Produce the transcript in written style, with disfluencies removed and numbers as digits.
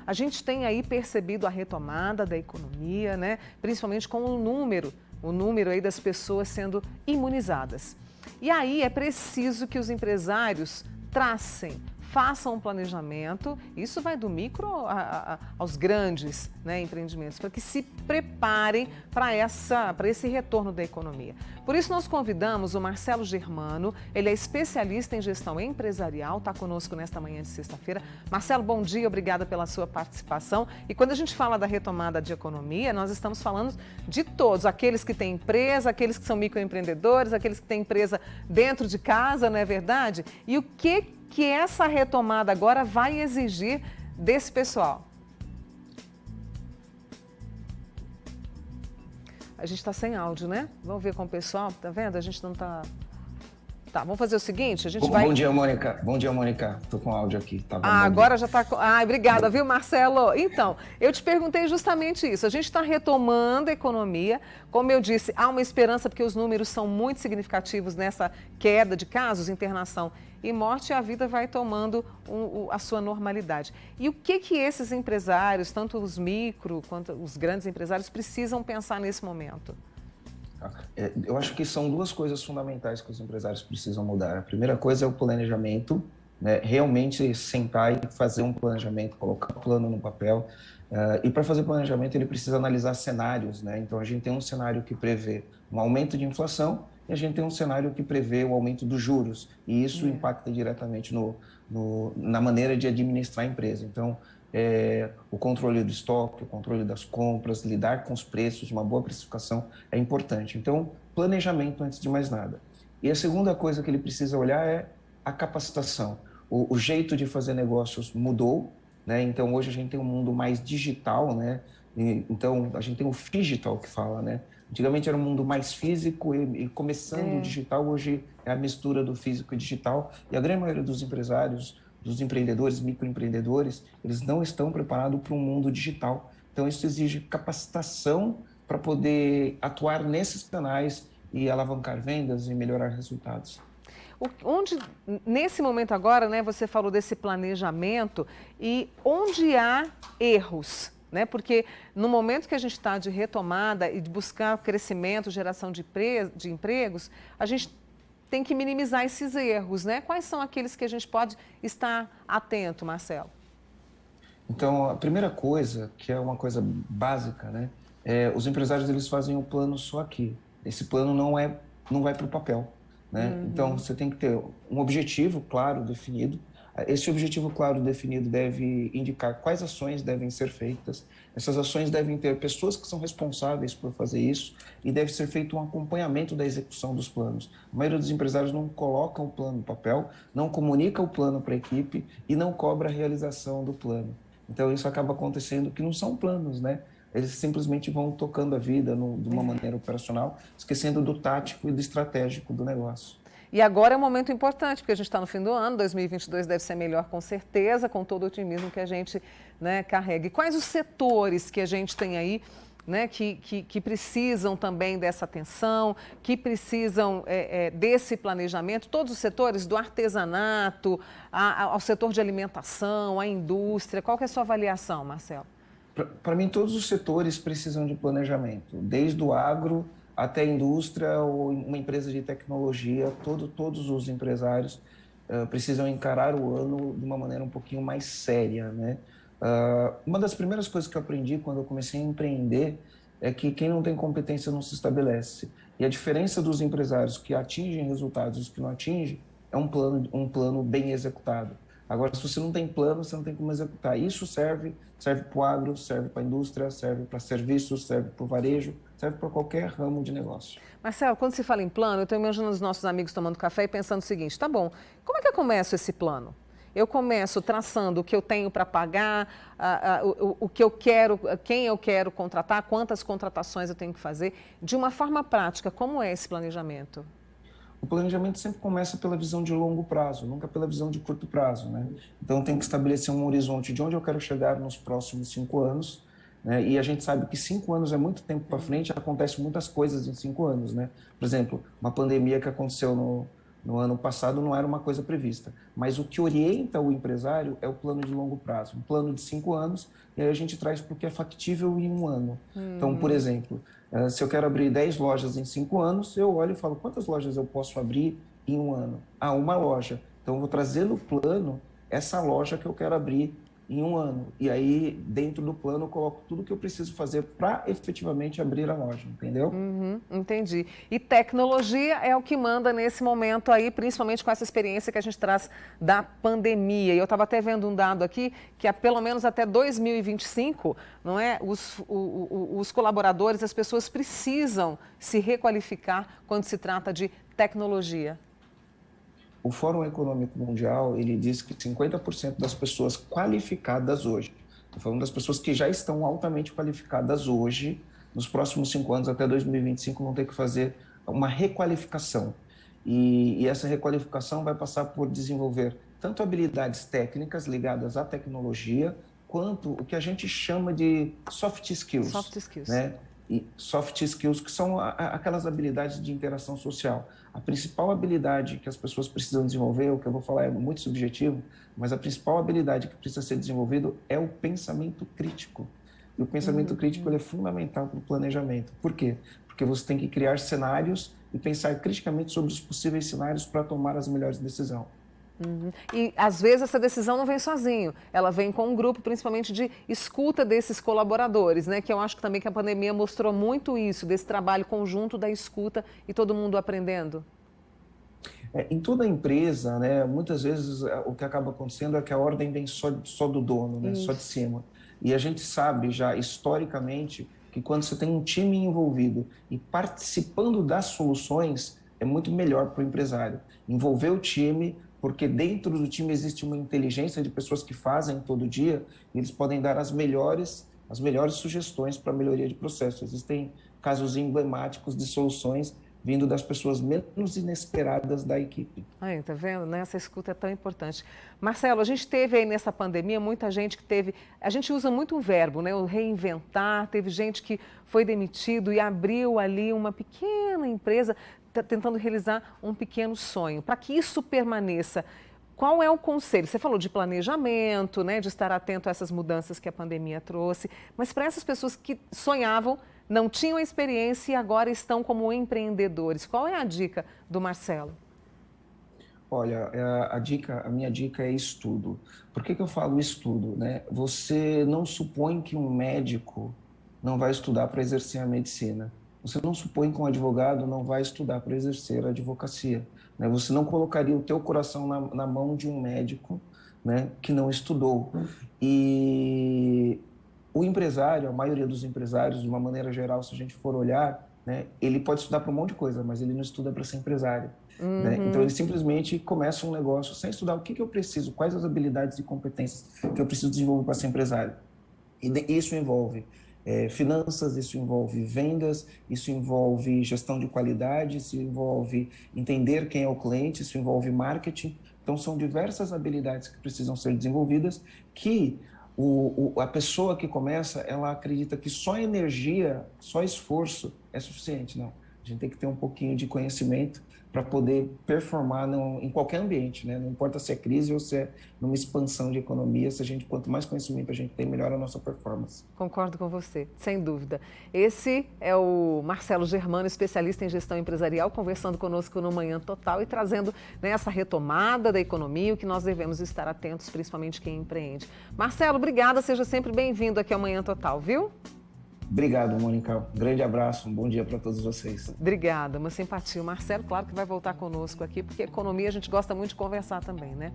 A gente tem aí percebido a retomada da economia, né? Principalmente com o número aí das pessoas sendo imunizadas. E aí é preciso que os empresários tracem, façam um planejamento, isso vai do micro aos grandes, né, empreendimentos, para que se preparem para esse retorno da economia. Por isso nós convidamos o Marcelo Germano, ele é especialista em gestão empresarial, está conosco nesta manhã de sexta-feira. Marcelo, bom dia, obrigada pela sua participação. E quando a gente fala da retomada de economia, nós estamos falando de todos, aqueles que têm empresa, aqueles que são microempreendedores, aqueles que têm empresa dentro de casa, não é verdade? E o que essa retomada agora vai exigir desse pessoal? A gente está sem áudio, né? Vamos ver com o pessoal, tá vendo? A gente não está... Tá, vamos fazer o seguinte, a gente vai... Bom dia, Mônica. Bom dia, Mônica. Tô com áudio aqui. Tá bom, agora já está... Obrigada, viu, Marcelo? Então, eu te perguntei justamente isso. A gente está retomando a economia. Como eu disse, há uma esperança porque os números são muito significativos nessa queda de casos, internação e morte, e a vida vai tomando a sua normalidade. E o que esses empresários, tanto os micro quanto os grandes empresários, precisam pensar nesse momento? Eu acho que são duas coisas fundamentais que os empresários precisam mudar. A primeira coisa é o planejamento, né? Realmente sentar e fazer um planejamento, colocar um plano no papel. E para fazer planejamento ele precisa analisar cenários, né? Então a gente tem um cenário que prevê um aumento de inflação e a gente tem um cenário que prevê o aumento dos juros. E isso impacta diretamente na maneira de administrar a empresa. Então, o controle do estoque, o controle das compras, lidar com os preços, uma boa precificação é importante. Então, planejamento antes de mais nada. E a segunda coisa que ele precisa olhar é a capacitação. O jeito de fazer negócios mudou, né? Então, hoje a gente tem um mundo mais digital, né? Então, a gente tem o phygital que fala, né? Antigamente era um mundo mais físico e começando o digital, hoje é a mistura do físico e digital. E a grande maioria dos empresários, dos empreendedores, microempreendedores, eles não estão preparados para um mundo digital. Então, isso exige capacitação para poder atuar nesses canais e alavancar vendas e melhorar resultados. Nesse momento agora, né, você falou desse planejamento e onde há erros, né? Porque no momento que a gente está de retomada e de buscar crescimento, geração de empregos, a gente tem que minimizar esses erros, né? Quais são aqueles que a gente pode estar atento, Marcelo? Então, a primeira coisa, que é uma coisa básica, né? Os empresários eles fazem um plano só aqui. Esse plano não vai para o papel, né? Então, você tem que ter um objetivo claro, definido. Esse objetivo claro definido deve indicar quais ações devem ser feitas. Essas ações devem ter pessoas que são responsáveis por fazer isso e deve ser feito um acompanhamento da execução dos planos. A maioria dos empresários não coloca o plano no papel, não comunica o plano para a equipe e não cobra a realização do plano. Então, isso acaba acontecendo que não são planos, né? Eles simplesmente vão tocando a vida de uma maneira operacional, esquecendo do tático e do estratégico do negócio. E agora é um momento importante, porque a gente está no fim do ano, 2022 deve ser melhor com certeza, com todo o otimismo que a gente, né, carrega. E quais os setores que a gente tem aí, né, que precisam também dessa atenção, que precisam desse planejamento? Todos os setores, do artesanato ao setor de alimentação, à indústria. Qual que é a sua avaliação, Marcelo? Para mim, todos os setores precisam de planejamento, desde o agro até a indústria ou uma empresa de tecnologia. Todos os empresários precisam encarar o ano de uma maneira um pouquinho mais séria, né? Uma das primeiras coisas que eu aprendi quando eu comecei a empreender é que quem não tem competência não se estabelece. E a diferença dos empresários que atingem resultados e os que não atingem é um plano bem executado. Agora, se você não tem plano, você não tem como executar. Isso serve para o agro, serve para a indústria, serve para serviços, serve para o varejo, serve para qualquer ramo de negócio. Marcelo, quando se fala em plano, eu estou imaginando os nossos amigos tomando café e pensando o seguinte: tá bom, como é que eu começo esse plano? Eu começo traçando o que eu tenho para pagar, o que eu quero, quem eu quero contratar, quantas contratações eu tenho que fazer. De uma forma prática, como é esse planejamento? O planejamento sempre começa pela visão de longo prazo, nunca pela visão de curto prazo, né? Então, tem que estabelecer um horizonte de onde eu quero chegar nos próximos 5 anos, né? E a gente sabe que 5 anos é muito tempo para frente, acontecem muitas coisas em 5 anos, né? Por exemplo, uma pandemia que aconteceu no ano passado não era uma coisa prevista. Mas o que orienta o empresário é o plano de longo prazo, um plano de 5 anos, e aí a gente traz para o que é factível em um ano. Então, por exemplo, se eu quero abrir 10 lojas em 5 anos, eu olho e falo, quantas lojas eu posso abrir em um ano? Ah, uma loja. Então, eu vou trazer no plano essa loja que eu quero abrir em um ano. E aí, dentro do plano, eu coloco tudo que eu preciso fazer para efetivamente abrir a loja, entendeu? Entendi. E tecnologia é o que manda nesse momento aí, principalmente com essa experiência que a gente traz da pandemia. E eu estava até vendo um dado aqui que pelo menos até 2025, não é? Os colaboradores, as pessoas precisam se requalificar quando se trata de tecnologia. O Fórum Econômico Mundial, ele diz que 50% das pessoas qualificadas hoje, estou falando das pessoas que já estão altamente qualificadas hoje, nos próximos 5 anos, até 2025, vão ter que fazer uma requalificação. E essa requalificação vai passar por desenvolver tanto habilidades técnicas ligadas à tecnologia, quanto o que a gente chama de soft skills. Soft skills. Né? E soft skills, que são aquelas habilidades de interação social. A principal habilidade que as pessoas precisam desenvolver, o que eu vou falar é muito subjetivo, mas a principal habilidade que precisa ser desenvolvido é o pensamento crítico. E o pensamento crítico ele é fundamental para o planejamento. Por quê? Porque você tem que criar cenários e pensar criticamente sobre os possíveis cenários para tomar as melhores decisões. E, às vezes, essa decisão não vem sozinho, ela vem com um grupo, principalmente de escuta desses colaboradores, né? Que eu acho que também que a pandemia mostrou muito isso, desse trabalho conjunto da escuta e todo mundo aprendendo. Em toda empresa, né, muitas vezes o que acaba acontecendo é que a ordem vem só do dono, né, só de cima. E a gente sabe já historicamente que quando você tem um time envolvido e participando das soluções, é muito melhor para o empresário. Envolver o time, porque dentro do time existe uma inteligência de pessoas que fazem todo dia, e eles podem dar as melhores sugestões para a melhoria de processo. Existem casos emblemáticos de soluções vindo das pessoas menos inesperadas da equipe. Aí, tá vendo? Né? Essa escuta é tão importante. Marcelo, a gente teve aí nessa pandemia muita gente que teve... A gente usa muito um verbo, né? O reinventar. Teve gente que foi demitido e abriu ali uma pequena empresa tentando realizar um pequeno sonho. Para que isso permaneça, qual é o conselho? Você falou de planejamento, né? De estar atento a essas mudanças que a pandemia trouxe. Mas para essas pessoas que sonhavam, não tinham experiência e agora estão como empreendedores. Qual é a dica do Marcelo? Olha, a minha dica é estudo. Por que eu falo estudo, né? Você não supõe que um médico não vai estudar para exercer a medicina. Você não supõe que um advogado não vai estudar para exercer a advocacia. Né? Você não colocaria o teu coração na mão de um médico, né, que não estudou. E o empresário, a maioria dos empresários, de uma maneira geral, se a gente for olhar, né, ele pode estudar para um monte de coisa, mas ele não estuda para ser empresário. Né? Então, ele simplesmente começa um negócio sem estudar o que eu preciso, quais as habilidades e competências que eu preciso desenvolver para ser empresário. E isso envolve finanças, isso envolve vendas, isso envolve gestão de qualidade, isso envolve entender quem é o cliente, isso envolve marketing. Então, são diversas habilidades que precisam ser desenvolvidas que a pessoa que começa, ela acredita que só energia, só esforço é suficiente. Não, a gente tem que ter um pouquinho de conhecimento para poder performar em qualquer ambiente, né? Não importa se é crise ou se é numa expansão de economia, quanto mais conhecimento a gente tem, melhor a nossa performance. Concordo com você, sem dúvida. Esse é o Marcelo Germano, especialista em gestão empresarial, conversando conosco no Manhã Total e trazendo, né, essa retomada da economia, o que nós devemos estar atentos, principalmente quem empreende. Marcelo, obrigada, seja sempre bem-vindo aqui ao Manhã Total, viu? Obrigado, Mônica. Um grande abraço, um bom dia para todos vocês. Obrigada, uma simpatia. O Marcelo, claro que vai voltar conosco aqui, porque economia a gente gosta muito de conversar também, né?